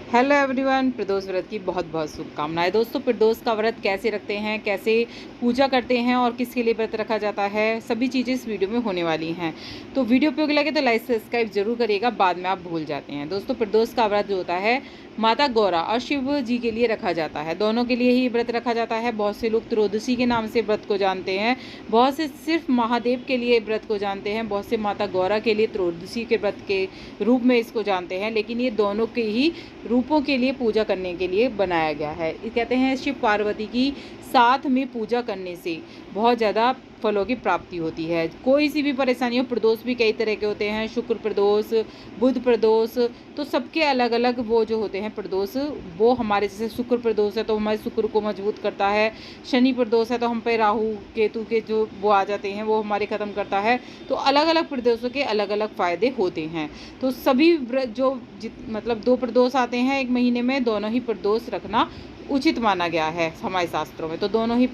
Hello everyone, प्रदोष व्रत की बहुत बहुत शुभकामनाएं। दोस्तों, प्रदोष का व्रत कैसे रखते हैं, कैसे पूजा करते हैं और किसके लिए व्रत रखा जाता है, सभी चीज़ें इस वीडियो में होने वाली हैं। तो वीडियो उपयोगी लगे तो लाइक सब्सक्राइब जरूर करिएगा, बाद में आप भूल जाते हैं। दोस्तों, प्रदोष का व्रत जो होता है माता गौरा और शिव जी के लिए रखा जाता है, दोनों के लिए ही व्रत रखा जाता है। बहुत से लोग त्रयोदशी के नाम से व्रत को जानते हैं, बहुत से सिर्फ महादेव के लिए व्रत को जानते हैं, बहुत से माता गौरा के लिए त्रयोदशी के व्रत के रूप में इसको जानते हैं। लेकिन ये दोनों के ही रूपों के लिए पूजा करने के लिए बनाया गया है। कहते हैं शिव पार्वती की साथ में पूजा करने से बहुत ज़्यादा फलों की प्राप्ति होती है। कोई सी भी परेशानी हो, प्रदोष भी कई तरह के होते हैं, शुक्र प्रदोष, बुध प्रदोष, तो सबके अलग अलग वो जो होते हैं प्रदोष, वो हमारे जैसे शुक्र प्रदोष है तो हमारे शुक्र को मजबूत करता है, शनि प्रदोष है तो हम पे राहु केतु के जो वो आ जाते हैं वो हमारे ख़त्म करता है। तो अलग अलग प्रदोषों के अलग अलग फ़ायदे होते हैं। तो सभी जो मतलब 2 प्रदोष आते हैं एक महीने में, दोनों ही प्रदोष रखना उचित माना गया है हमारे शास्त्रों में। तो दोनों ही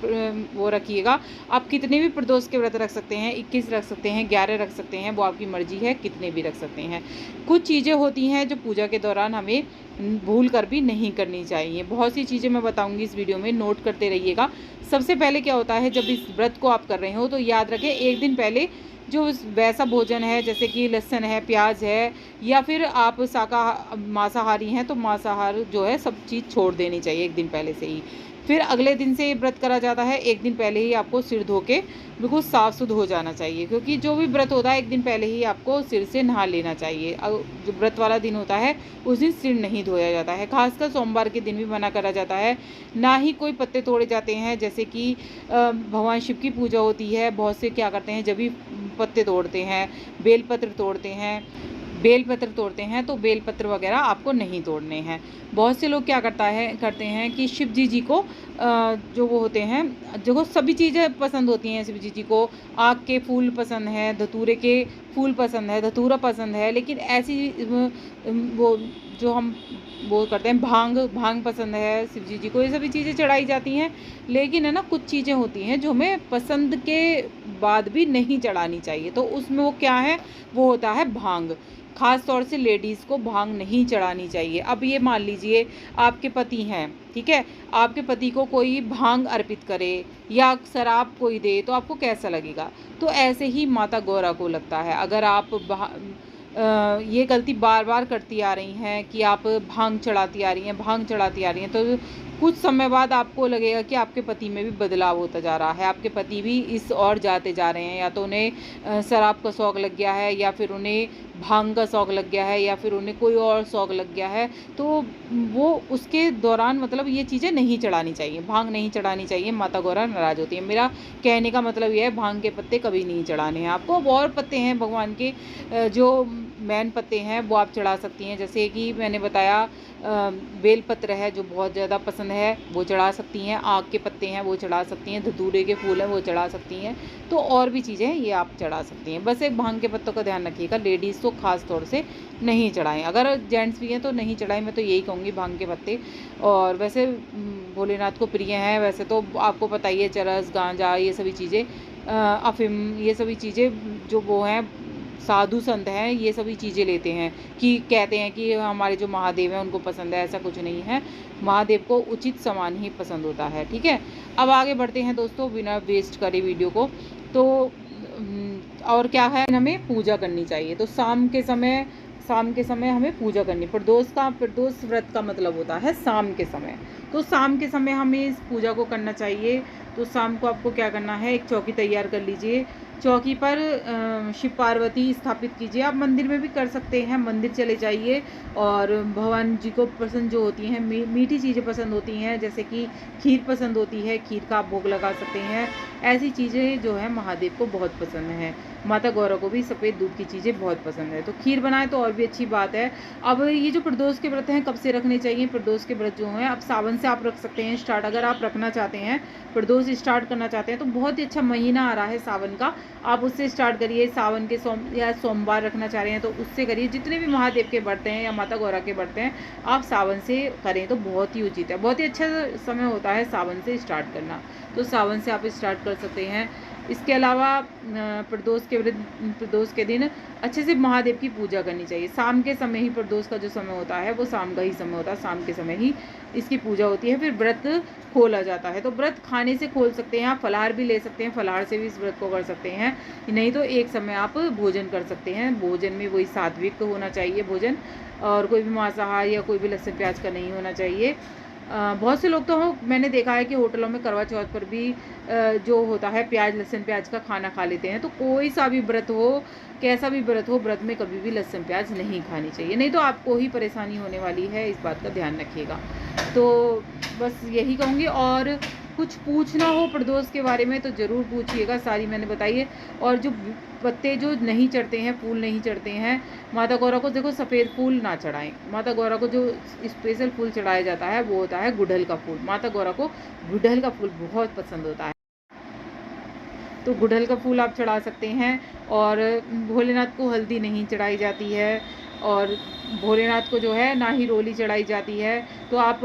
वो रखिएगा। आप कितने भी प्रदोष के व्रत रख सकते हैं, 21 रख सकते हैं, 11 रख सकते हैं, वो आपकी मर्जी है, कितने भी रख सकते हैं। कुछ चीज़ें होती हैं जो पूजा के दौरान हमें भूल कर भी नहीं करनी चाहिए। बहुत सी चीज़ें मैं बताऊंगी इस वीडियो में, नोट करते रहिएगा। सबसे पहले क्या होता है, जब इस व्रत को आप कर रहे हो तो याद रखें, एक दिन पहले जो वैसा भोजन है जैसे कि लहसुन है, प्याज है, या फिर आप मांसाहारी हैं तो मांसाहार जो है सब चीज़ छोड़ देनी चाहिए एक दिन पहले से ही। फिर अगले दिन से ये व्रत करा जाता है, एक दिन पहले ही आपको सिर धो के बिल्कुल साफ शुद्ध हो जाना चाहिए, क्योंकि जो भी व्रत होता है एक दिन पहले ही आपको सिर से नहा लेना चाहिए। जो व्रत वाला दिन होता है उस दिन सिर नहीं धोया जाता है। खासकर सोमवार के दिन भी मना करा जाता है। ना ही कोई पत्ते तोड़े जाते हैं, जैसे कि भगवान शिव की पूजा होती है, बहुत से क्या करते हैं, जब भी पत्ते तोड़ते हैं, बेलपत्र तोड़ते हैं तो बेलपत्र वगैरह आपको नहीं तोड़ने हैं। बहुत से लोग क्या करते हैं कि शिव जी को जो वो होते हैं, जो सभी चीज़ें पसंद होती हैं शिव जी को, आक के फूल पसंद है, धतूरे के फूल पसंद है, धतूरा पसंद है, लेकिन ऐसी वो जो हम वो करते हैं, भांग पसंद है शिव जी को, ये सभी चीज़ें चढ़ाई जाती हैं। लेकिन है ना, कुछ चीज़ें होती हैं जो हमें पसंद के बाद भी नहीं चढ़ानी चाहिए। तो उसमें वो क्या है, वो होता है भांग। ख़ास तौर से लेडीज़ को भांग नहीं चढ़ानी चाहिए। अब ये मान लीजिए आपके पति हैं, ठीक है, आपके पति को कोई भांग अर्पित करे या शराब कोई दे तो आपको कैसा लगेगा? तो ऐसे ही माता गौरा को लगता है। अगर आप ये गलती बार बार करती आ रही हैं कि आप भांग चढ़ाती आ रही हैं, तो कुछ समय बाद आपको लगेगा कि आपके पति में भी बदलाव होता जा रहा है, आपके पति भी इस ओर जाते जा रहे हैं। या तो उन्हें शराब का शौक़ लग गया है, या फिर उन्हें भांग का शौक़ लग गया है, या फिर उन्हें कोई और शौक़ लग गया है। तो वो उसके दौरान मतलब ये चीज़ें नहीं चढ़ानी चाहिए, भांग नहीं चढ़ानी चाहिए, माता गौरा नाराज़ होती है। मेरा कहने का मतलब ये है, भांग के पत्ते कभी नहीं चढ़ाने हैं आपको। अब और पत्ते हैं भगवान के, जो मेन पत्ते हैं वो आप चढ़ा सकती हैं। जैसे कि मैंने बताया, बेलपत्र है जो बहुत ज़्यादा पसंद है, वो चढ़ा सकती हैं, आक के पत्ते हैं वो चढ़ा सकती हैं, धतूरे के फूल हैं वो चढ़ा सकती हैं। तो और भी चीज़ें हैं ये आप चढ़ा सकती हैं। बस एक भांग के पत्तों का ध्यान रखिएगा, लेडीज़ तो ख़ास तौर से नहीं चढ़ाएं, अगर जेंट्स भी हैं तो नहीं चढ़ाएं। मैं तो यही कहूँगी, भांग के पत्ते। और वैसे भोलेनाथ को प्रिय हैं, वैसे तो आपको पता ही है, चरस, गांजा, ये सभी चीज़ें, अफीम, ये सभी चीज़ें जो वो हैं, साधु संत हैं, ये सभी चीज़ें लेते हैं, कि कहते हैं कि हमारे जो महादेव हैं उनको पसंद है। ऐसा कुछ नहीं है, महादेव को उचित सामान ही पसंद होता है, ठीक है। अब आगे बढ़ते हैं दोस्तों, बिना वेस्ट करे वीडियो को। तो और क्या है, हमें पूजा करनी चाहिए। तो शाम के समय हमें पूजा करनी। प्रदोष व्रत का मतलब होता है शाम के समय। तो शाम के समय हमें इस पूजा को करना चाहिए। तो शाम को आपको क्या करना है, एक चौकी तैयार कर लीजिए, चौकी पर शिव पार्वती स्थापित कीजिए। आप मंदिर में भी कर सकते हैं, मंदिर चले जाइए और भगवान जी को पसंद जो होती हैं, मीठी चीज़ें पसंद होती हैं, जैसे कि खीर पसंद होती है, खीर का आप भोग लगा सकते हैं। ऐसी चीज़ें जो है महादेव को बहुत पसंद है। माता गौरा को भी सफ़ेद दूध की चीज़ें बहुत पसंद है, तो खीर बनाए तो और भी अच्छी बात है। अब ये जो प्रदोष के व्रत हैं कब से रखने चाहिए, प्रदोष के व्रत जो हैं अब सावन से आप रख सकते हैं स्टार्ट। अगर आप रखना चाहते हैं, प्रदोष स्टार्ट करना चाहते हैं, तो बहुत ही अच्छा महीना आ रहा है सावन का, आप उससे स्टार्ट करिए। सावन के सोमवार रखना चाह रहे हैं तो उससे करिए। जितने भी महादेव के व्रत हैं या माता गौरा के व्रत हैं, आप सावन से करें तो बहुत ही उचित है। बहुत ही अच्छा समय होता है सावन से स्टार्ट करना, तो सावन से आप स्टार्ट कर सकते हैं। इसके अलावा प्रदोष के दिन अच्छे से महादेव की पूजा करनी चाहिए। शाम के समय ही प्रदोष का जो समय होता है वो शाम का ही समय होता है, शाम के समय ही इसकी पूजा होती है। फिर व्रत खोला जाता है। तो व्रत खाने से खोल सकते हैं आप, फलाहार भी ले सकते हैं, फलाहार से भी इस व्रत को कर सकते हैं, नहीं तो एक समय आप भोजन कर सकते हैं। भोजन में वही सात्विक होना चाहिए भोजन, और कोई भी मांसाहार या कोई भी लहसुन प्याज का नहीं होना चाहिए। बहुत से लोग तो मैंने देखा है कि होटलों में करवा चौथ पर भी जो होता है प्याज लहसुन प्याज का खाना खा लेते हैं। तो कोई सा भी व्रत हो, कैसा भी व्रत हो, व्रत में कभी भी लहसुन प्याज नहीं खानी चाहिए, नहीं तो आपको ही परेशानी होने वाली है। इस बात का ध्यान रखिएगा। तो बस यही कहूँगी। और कुछ पूछना हो प्रदोष के बारे में तो ज़रूर पूछिएगा, सारी मैंने बताई है। और जो पत्ते जो नहीं चढ़ते हैं, फूल नहीं चढ़ते हैं, माता गौरा को देखो सफ़ेद फूल ना चढ़ाएं। माता गौरा को जो स्पेशल फूल चढ़ाया जाता है वो होता है गुड़हल का फूल। माता गौरा को गुड़हल का फूल बहुत पसंद होता है, तो गुड़हल का फूल आप चढ़ा सकते हैं। और भोलेनाथ को हल्दी नहीं चढ़ाई जाती है, और भोलेनाथ को जो है ना ही रोली चढ़ाई जाती है। तो आप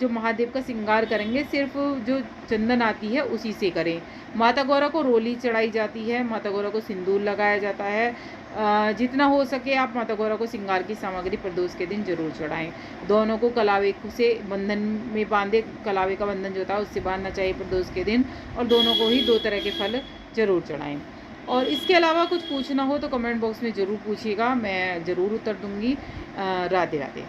जो महादेव का श्रृंगार करेंगे सिर्फ जो चंदन आती है उसी से करें। माता गौरा को रोली चढ़ाई जाती है, माता गौरा को सिंदूर लगाया जाता है। जितना हो सके आप माता गौरा को श्रृंगार की सामग्री प्रदोष के दिन जरूर चढ़ाएं। दोनों को कलावे से बंधन में बांधे, कलावे का बंधन जो होता है उससे बांधना चाहिए प्रदोष के दिन, और दोनों को ही 2 तरह के फल जरूर चढ़ाएं। और इसके अलावा कुछ पूछना हो तो कमेंट बॉक्स में ज़रूर पूछिएगा, मैं ज़रूर उत्तर दूंगी। राधे राधे।